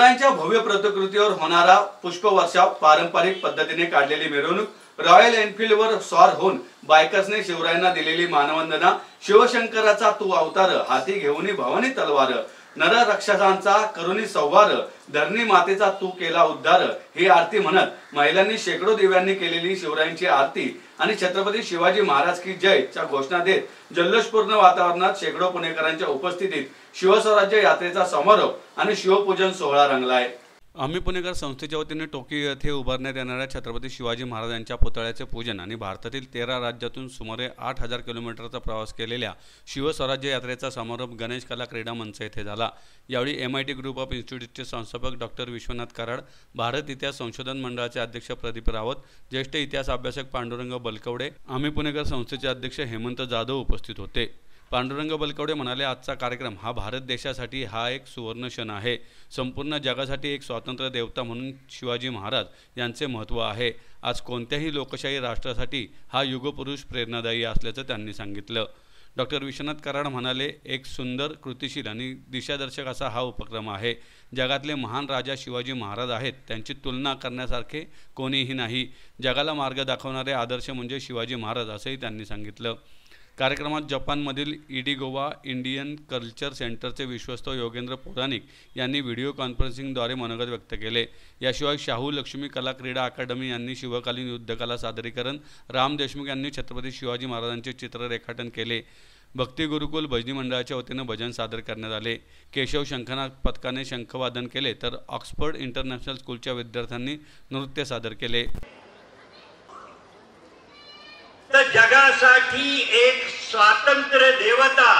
शिवरायांच्या भव्य प्रतिकृतीवर होणारा पुष्पवर्षाव, पारंपरिक पद्धतीने काढलेली मिरवणूक, रॉयल एनफील्डवर स्वार होऊन बायकर्सने शिवरायांना दिलेली मानवंदना, शिवशंकराचा तू अवतार, हाती घेऊनी भवानी तलवार, नर राक्षसांचा करुणी संवार, धरणी मातेचा तू केला उद्धार, ही आरती म्हणत महिलांनी शेकडो दिव्यांनी केलेली शिवरायांची आरती आणि छत्रपती शिवाजी महाराज की जय च्या घोषणा देत जल्लोषपूर्ण वातावरणात शेकडो पुणेकरांच्या उपस्थितीत शिवस्वराज्य यात्रेचा समारोप आणि शिवपूजन सोहळा रंगलाय। आम्ही पुणेकर संस्थेच्या वतीने टोकियो येथे उभारण्यात येणाऱ्या छत्रपती शिवाजी महाराजांच्या पुतळ्याचे पूजन आणि भारतातील 13 राज्यातून सुमारे 8000 किलोमीटरचा प्रवास केलेल्या शिवस्वराज्य यात्रेचा समारोप गणेश कला क्रीडा मंच येथे झाला। यावेळी MIT ग्रुप ऑफ इन्स्टिट्यूटचे संस्थापक डॉक्टर विश्वनाथ कराड, भारत इतिहास संशोधन मंडळाचे अध्यक्ष प्रदीप रावत, ज्येष्ठ इतिहास अभ्यासक पांडुरंग बलकवडे, आम्ही पुणेकर संस्थेचे अध्यक्ष हेमंत जाधव उपस्थित होते। पांडुरंग बलकवडे म्हणाले, आजचा कार्यक्रम हा भारत देशासाठी हा एक सुवर्ण क्षण आहे। संपूर्ण जगासाठी एक स्वातंत्र्य देवता म्हणून शिवाजी महाराज यांचे महत्त्व आहे। आज कोणत्याही लोकशाही राष्ट्रासाठी हा युगपुरुष प्रेरणादायी असल्याचं त्यांनी सांगितलं। डॉक्टर विश्वनाथ कराड म्हणाले, एक सुंदर, कृतिशील आणि दिशादर्शक असा हा उपक्रम आहे। जगातले महान राजा शिवाजी महाराज आहेत, त्यांची तुलना करण्यासारखे कोणीही नाही। जगाला मार्ग दाखवणारे आदर्श म्हणजे शिवाजी महाराज असंही त्यांनी सांगितलं। कार्यक्रमात जपानमधील इडिगोवा इंडियन कल्चर सेंटरचे विश्वस्त योगेंद्र पुराणिक यांनी व्हिडिओ कॉन्फरन्सिंगद्वारे मनोगत व्यक्त केले। याशिवाय शाहू लक्ष्मी कला क्रीडा अकादमी यांनी शिवकालीन युद्धकला सादरीकरण, राम देशमुख यांनी छत्रपती शिवाजी महाराजांचे चित्र रेखाटन केले। भक्ती गुरुकुल भजनी मंडळाच्या वतीने भजन सादर करण्यात आले। केशव शंखनाद पथकाने शंखवादन केले, तर ऑक्सफर्ड इंटरनॅशनल स्कूलच्या विद्यार्थ्यांनी नृत्य सादर केले। तर जगासाठी एक स्वातंत्र्य देवता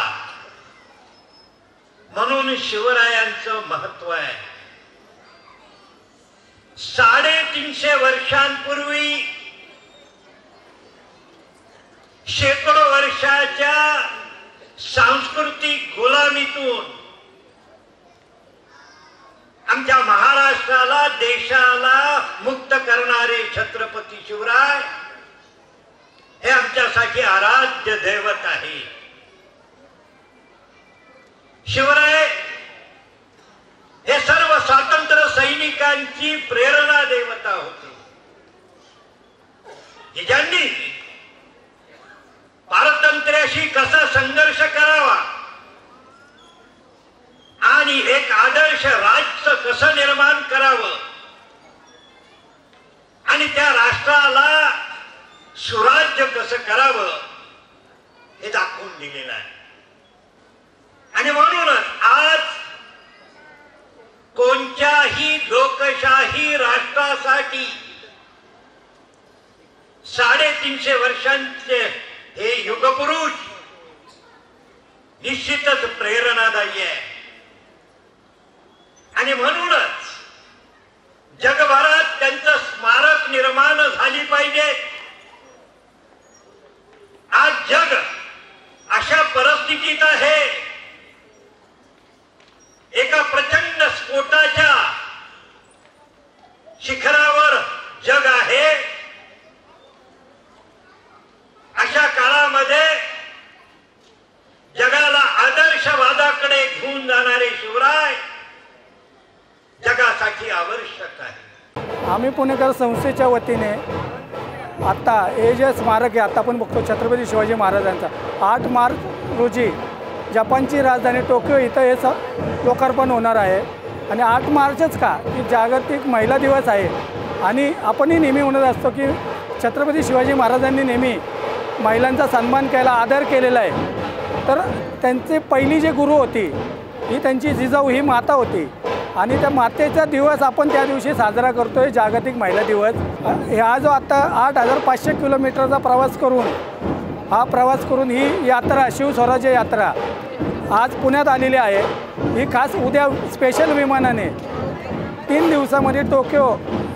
म्हणून शिवरायांचं महत्व आहे। 350 वर्षांपूर्वी शेकडो वर्षाच्या सांस्कृतिक गुलामीतून आमच्या महाराष्ट्राला, देशाला मुक्त करणारे छत्रपती शिवराय हे आमच्यासाठी आराध्य दैवत आहे। शिवराय हे सर्व स्वातंत्र्य सैनिकांची प्रेरणा देवता होते, की ज्यांनी पारतंत्र्याशी कसा संघर्ष करावा आणि एक आदर्श राष्ट्र कसं निर्माण करावं आणि त्या राष्ट्राला सुराज्य कसं करावं हे दाखवून दिलेलं आहे। आणि म्हणूनच आज कोणत्याही लोकशाही राष्ट्रासाठी 350 वर्षांचे हे युगपुरुष निश्चितच प्रेरणादायी आहे। आणि म्हणूनच जगभरात त्यांचं स्मारक निर्माण झाली पाहिजे। आज जग अशा परिस्थितीत आहे, एका प्रचंड स्फोटाच्या शिखरावर जग आहे। अशा काळामध्ये जगाला आदर्शवादाकडे घेऊन जाणारे शिवराय जगासाठी आवश्यक आहे। आम्ही पुणेकर संस्थेच्या वतीने आता हे जे स्मारक आहे, आता आपण बघतो छत्रपती शिवाजी महाराजांचा 8 मार्च रोजी जपानची राजधानी टोकियो इथं हे लोकार्पण होणार आहे। आणि 8 मार्चच का, की जागतिक महिला दिवस आहे। आणि आपणही नेहमी म्हणत असतो की छत्रपती शिवाजी महाराजांनी नेहमी महिलांचा सन्मान केला, आदर केलेला आहे। तर त्यांचे पहिली जी गुरु होती ही त्यांची जिजाऊ ही माता होती, आणि त्या मातेचा दिवस आपण त्या दिवशी साजरा करतोय, जागतिक महिला दिवस। हा जो आता 8500 किलोमीटरचा प्रवास करून ही यात्रा, शिवस्वराज्य यात्रा आज पुण्यात आलेली आहे। ही खास उद्या स्पेशल विमानाने 3 दिवसामध्ये टोकियो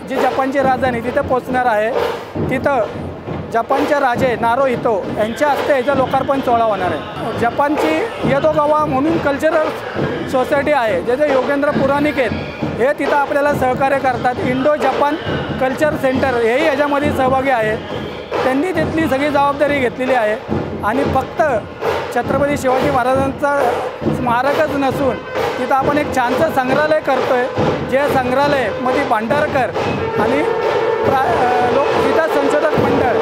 जी जपानची राजधानी तिथे पोहोचणार आहे। तिथं जपानचे राजे नारुहितो यांच्या हस्ते याचं लोकार्पण सोहळा होणार आहे। जपानची येदोगावा म्हणून कल्चरल सोसायटी आहे, जे जे योगेंद्र पुराणिक आहेत, हे तिथं आपल्याला सहकार्य करतात। इंडो जपान कल्चर सेंटर हेही याच्यामध्ये सहभागी आहेत। त्यांनी तिथली सगळी जबाबदारी घेतलेली आहे। आणि फक्त छत्रपती शिवाजी महाराजांचा स्मारकच नसून तिथं आपण एक छानसं संग्रहालय करतो आहे, जे संग्रहालयामध्ये भांडारकर आणि लोक तिथं संशोधक मंडळ